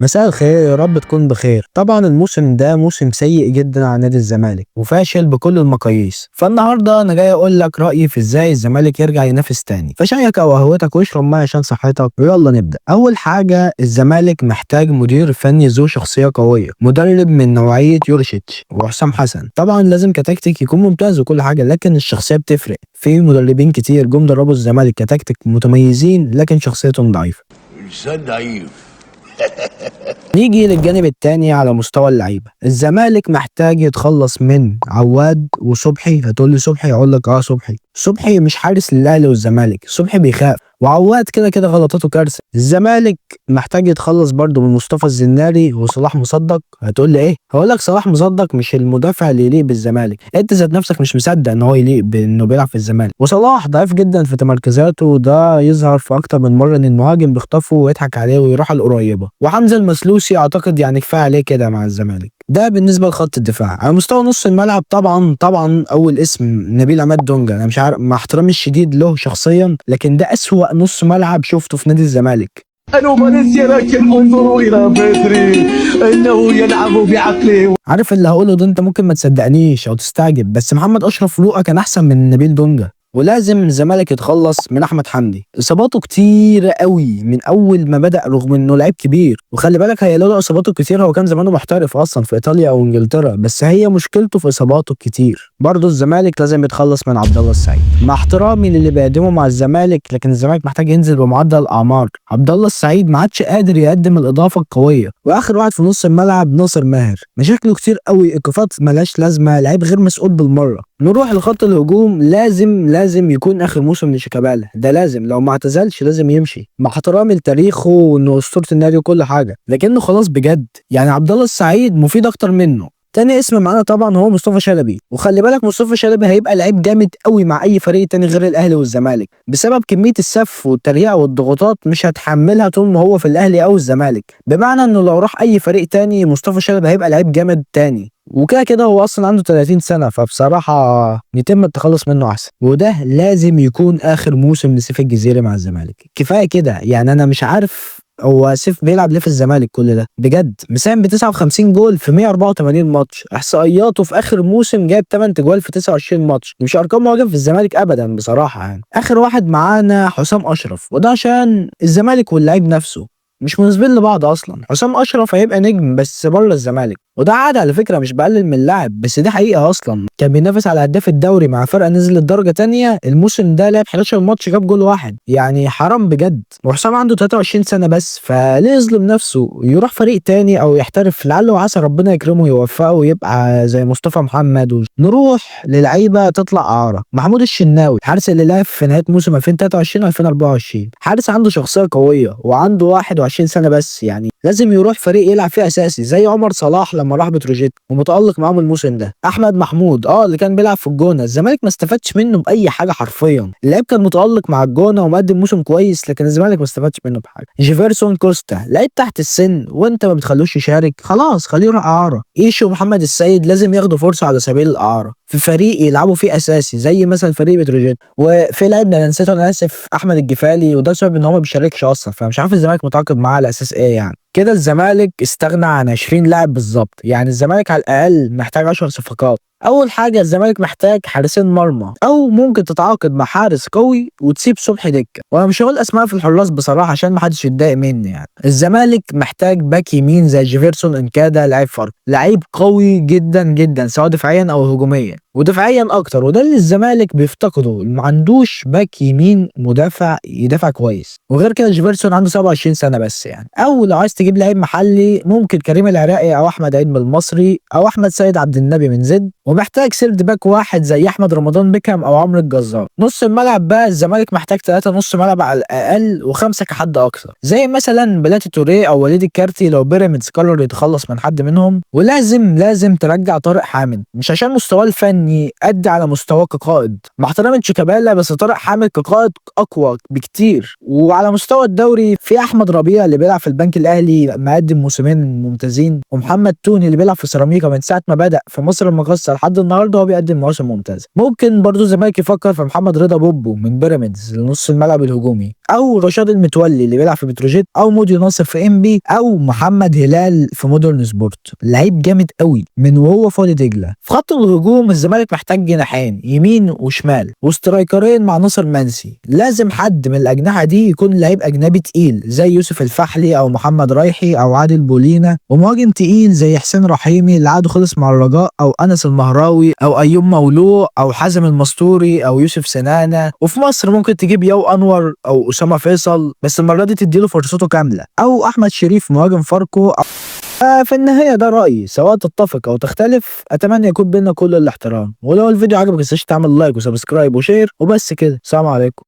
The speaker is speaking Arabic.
مساء الخير، يا رب تكون بخير. طبعا الموسم ده موسم سيء جدا على نادي الزمالك وفاشل بكل المقاييس. فالنهارده انا جاي اقول لك رايي في ازاي الزمالك يرجع ينافس تاني. فشايك او قهوتك واشرب ميه عشان صحتك، ويلا نبدا. اول حاجه، الزمالك محتاج مدير فني ذو شخصيه قويه، مدرب من نوعيه يورشيتش وحسام حسن. طبعا لازم كتكتيك يكون ممتاز وكل حاجه، لكن الشخصيه بتفرق. في مدربين كتير جم دربوا الزمالك كتكتيك متميزين، لكن شخصيتهم ضعيفه. إنسان ضعيف. نيجي للجانب التاني على مستوى اللعيبه. الزمالك محتاج يتخلص من عواد وصبحي. هتقول لي صبحي، اقول لك صبحي مش حارس للاهلي والزمالك. صبحي بيخاف، وعواد كده كده غلطاته كارثه. الزمالك محتاج يتخلص برضه من مصطفى الزناري وصلاح مصدق. هتقول لي ايه؟ هقول لك صلاح مصدق مش المدافع اللي يليق بالزمالك. انت ذات نفسك مش مصدق ان هو يليق بانه بيلعب في الزمالك. وصلاح ضعيف جدا في تمركزاته، وده يظهر في اكتر من مره ان المهاجم بيخطفه ويضحك عليه ويروح القريبه. وحمزه المسلوسي اعتقد يعني كفايه عليه كده مع الزمالك. ده بالنسبه لخط الدفاع. على مستوى نص الملعب، طبعا اول اسم نبيل عماد دونجا. انا مش عارف، مع احترامي الشديد له شخصيا، لكن ده اسوأ نص ملعب شفته في نادي الزمالك. أنا فالنسيا، لكن انظروا إلى بيدري إنه يلعب بعقله. عارف اللي هقوله ده انت ممكن ما تصدقنيش او تستعجب، بس محمد اشرف روقه كان احسن من نبيل دونجا. ولازم الزمالك يتخلص من احمد حمدي. اصاباته كتير قوي من اول ما بدا، رغم انه لعيب كبير. وخلي بالك، هي لولا اصاباته كتير هو كان زمانه محترف اصلا في ايطاليا او انجلترا، بس هي مشكلته في اصاباته الكتير. برضه الزمالك لازم يتخلص من عبد الله السعيد. مع احترامي للي بيقدمه مع الزمالك، لكن الزمالك محتاج ينزل بمعدل الاعمار. عبد الله السعيد ما عادش قادر يقدم الاضافه القويه. واخر واحد في نص الملعب ناصر ماهر، مشاكله كتير قوي، ايقافات ملهاش لازمه، لعيب غير مسؤول بالمره. نروح لخط الهجوم. لازم يكون اخر موسم لشيكابالا. ده لازم، لو ما اعتزلش لازم يمشي. مع احترامي لتاريخه وانه اسطوره النادي وكل حاجه، لكنه خلاص بجد. يعني عبد الله السعيد مفيد اكتر منه. تاني اسم معانا طبعا هو مصطفى شلبي. وخلي بالك مصطفى شلبي هيبقى لعيب جامد قوي مع اي فريق تاني غير الاهلي والزمالك، بسبب كميه السف والتريقه والضغوطات مش هتحملها طول ما هو في الاهلي او الزمالك. بمعنى انه لو راح اي فريق تاني مصطفى شلبي هيبقى لعيب جامد تاني. وكده كده هو اصلا عنده 30 سنه، فبصراحه يتم التخلص منه احسن. وده لازم يكون اخر موسم لسيف الجزيري مع الزمالك. كفايه كده. يعني انا مش عارف هو سيف بيلعب ليه في الزمالك كل ده بجد. مساهم ب 59 جول في 184 ماتش. احصائياته في اخر موسم جايب 8 جوال في 29 ماتش. مش ارقام مهاجم في الزمالك ابدا بصراحه. يعني اخر واحد معانا حسام اشرف، وده عشان الزمالك واللعيب نفسه مش مناسبين لبعض اصلا. حسام اشرف هيبقى نجم بس بره الزمالك، وده عادي على فكره، مش بقلل من اللاعب، بس دي حقيقه. اصلا كان بينافس على هداف الدوري مع فرقه نزلت درجه تانية. الموسم ده لعب 11 ماتش جاب جول واحد. يعني حرام بجد. وحسام عنده 23 سنه بس، فليه يظلم نفسه يروح فريق تاني او يحترف؟ لعله وعسى ربنا يكرمه ويوفقه ويبقى زي مصطفى محمد نروح للعيبه تطلع اعاره. محمود الشناوي، الحارس اللي لعب في نهايه موسم 2023 2024، حارس عنده شخصيه قويه وعنده 21 سنه بس. يعني لازم يروح فريق يلعب فيه اساسي زي عمر صلاح لما راح بتروجيت ومتالق معاهم الموسم ده. احمد محمود اللي كان بيلعب في الجونه، الزمالك ما استفادش منه باي حاجه حرفيا. اللاعب كان متالق مع الجونه ومقدم موسم كويس، لكن الزمالك ما استفادش منه بحاجه. جيفرسون كوستا لعيب تحت السن وانت ما بتخلوش يشارك، خلاص خليه يروح اعاره. ايشو محمد السيد لازم ياخدوا فرصه على سبيل الاعاره في فريق يلعبوا فيه اساسي زي مثلا فريق بتروجيت. وفي لاعب انا نسيته، انا اسف، احمد الجفالي، وده بسبب ان هو ما بيشاركش اصلا. فمش عارف الزمالك متعاقد معاه على اساس ايه. يعني كده الزمالك استغنى عن 20 لاعب بالظبط. يعني الزمالك على الاقل محتاج 10 صفقات. اول حاجه الزمالك محتاج حارسين مرمى، او ممكن تتعاقد مع حارس قوي وتسيب صبحي دكه. وانا مش هقول اسماء في الحراس بصراحه عشان ما حدش يتضايق مني. يعني الزمالك محتاج باك يمين زي جيفرسون انكادا، لعيب فرق، لعيب قوي جدا جدا سواء دفاعيا او هجوميا، ودفاعيا اكتر. وده اللي الزمالك بيفتقده، ما عندوش باك يمين مدافع يدافع كويس. وغير كده جيفرسون عنده 27 سنه بس. يعني او لو عايز تجيب لعيب محلي ممكن كريم العراقي او احمد عيد من المصري او احمد سيد عبد النبي من زد. ومحتاج سيرد باك واحد زي احمد رمضان بيكهام او عمرو الجزار. نص الملعب بقى الزمالك محتاج 3 نص ملعب على الاقل، و5 كحد اكثر، زي مثلا بلاتي توريه او وليد الكارتي لو بيراميدز قرر يتخلص من حد منهم. ولازم ترجع طارق حامد، مش عشان مستواه الفني يعني قد على مستواه كقائد، مع احترامي شيكابالا بس طارق حامد كقائد اقوى بكتير. وعلى مستوى الدوري في احمد ربيع اللي بيلعب في البنك الاهلي مقدم موسمين ممتازين، ومحمد توني اللي بيلعب في سيراميكا من ساعه ما بدا في مصر المقاصه لحد النهارده هو بيقدم مواسم ممتازه. ممكن برضو الزمالك يفكر في محمد رضا بوبو من بيراميدز لنص الملعب الهجومي، او رشاد المتولي اللي بيلعب في بتروجيت، او مودي ناصر في ام بي، او محمد هلال في مودرن سبورت. لعيب جامد قوي من وهو فاضي دجله. في خط الهجوم الزمالك محتاج جناحين يمين وشمال وسترايكرين مع ناصر منسي. لازم حد من الاجنحه دي يكون لعيب اجنبي تقيل زي يوسف الفحلي او محمد رايحي او عادل بولينا، ومهاجم تقيل زي حسين رحيمي اللي عقده خلص مع الرجاء، او انس المهراوي او ايوب مولوق او حازم المستوري او يوسف سنانه. وفي مصر ممكن تجيب ياو انور او اسامه فيصل بس المره دي تديله فرصته كامله، او احمد شريف مهاجم فاركو. في النهاية ده رأيي، سواء تتفق أو تختلف أتمنى يكون بينا كل الاحترام. ولو الفيديو عجبك متنساش تعمل لايك وسبسكرايب وشير وبس كده. سلام عليكم.